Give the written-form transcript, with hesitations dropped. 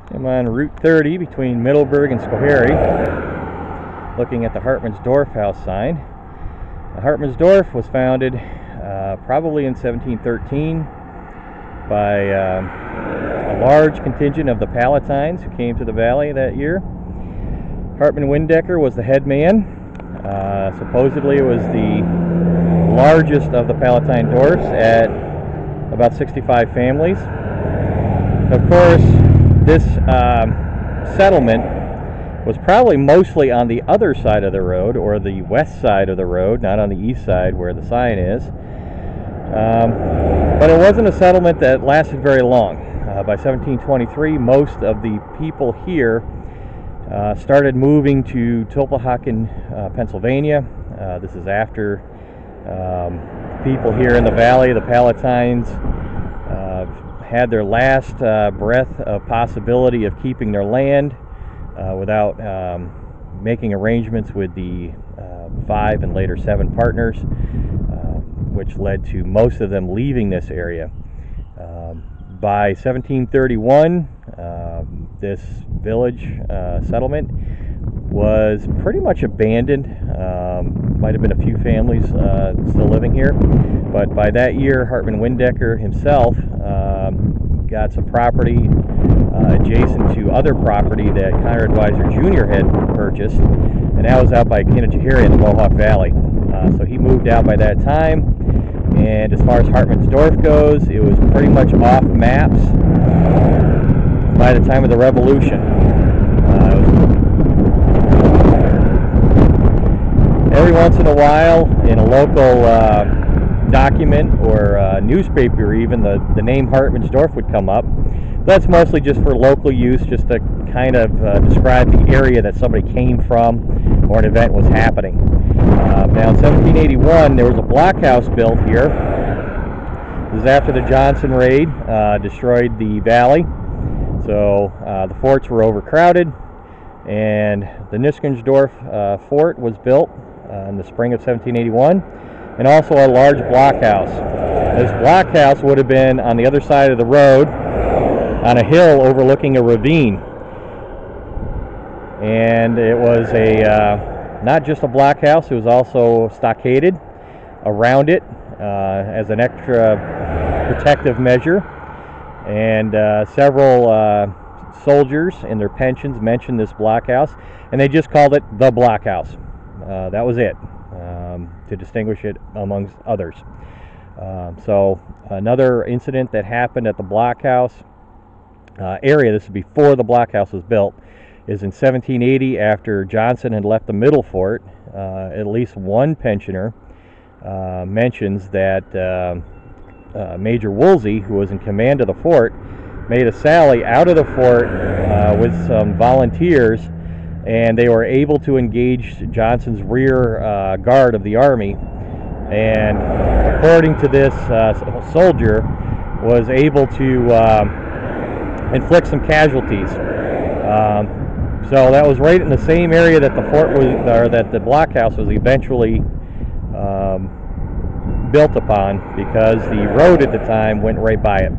I'm on Route 30 between Middleburg and Schoharie, looking at the Hartman's Dorf house sign. Hartman's Dorf was founded probably in 1713 by a large contingent of the Palatines who came to the valley that year. Hartman Windecker was the head man. Supposedly it was the largest of the Palatine Dorfs at about 65 families. Of course, this settlement was probably mostly on the other side of the road, or the west side of the road, not on the east side where the sign is. But it wasn't a settlement that lasted very long. By 1723, most of the people here started moving to Tulpehocken, Pennsylvania. This is after people here in the valley, the Palatines, had their last breath of possibility of keeping their land without making arrangements with the 5 and later 7 partners, which led to most of them leaving this area. By 1731, this village settlement was pretty much abandoned. Might have been a few families still living here, but by that year Hartman Windecker himself got some property adjacent to other property that Conrad Weiser Jr. had purchased, and that was out by Kinnajaharie in the Mohawk Valley. So he moved out by that time, and as far as Hartman's Dorf goes, it was pretty much off maps by the time of the Revolution. Every once in a while, in a local document or newspaper even, the name Hartman's Dorf would come up. That's mostly just for local use, just to kind of describe the area that somebody came from or an event was happening. Now in 1781 there was a blockhouse built here. This is after the Johnson raid destroyed the valley, so the forts were overcrowded, and the Niskensdorf fort was built in the spring of 1781, and also a large blockhouse. This blockhouse would have been on the other side of the road on a hill overlooking a ravine, and it was a not just a blockhouse, it was also stockaded around it as an extra protective measure, and several soldiers in their pensions mentioned this blockhouse, and they just called it the blockhouse. That was it, to distinguish it amongst others. So another incident that happened at the blockhouse area, this is before the blockhouse was built, is in 1780, after Johnson had left the middle fort. At least one pensioner mentions that Major Woolsey, who was in command of the fort, made a sally out of the fort with some volunteers, and they were able to engage Johnson's rear guard of the army, and according to this soldier, was able to inflict some casualties. So that was right in the same area that the fort was, or that the blockhouse was eventually built upon, because the road at the time went right by it.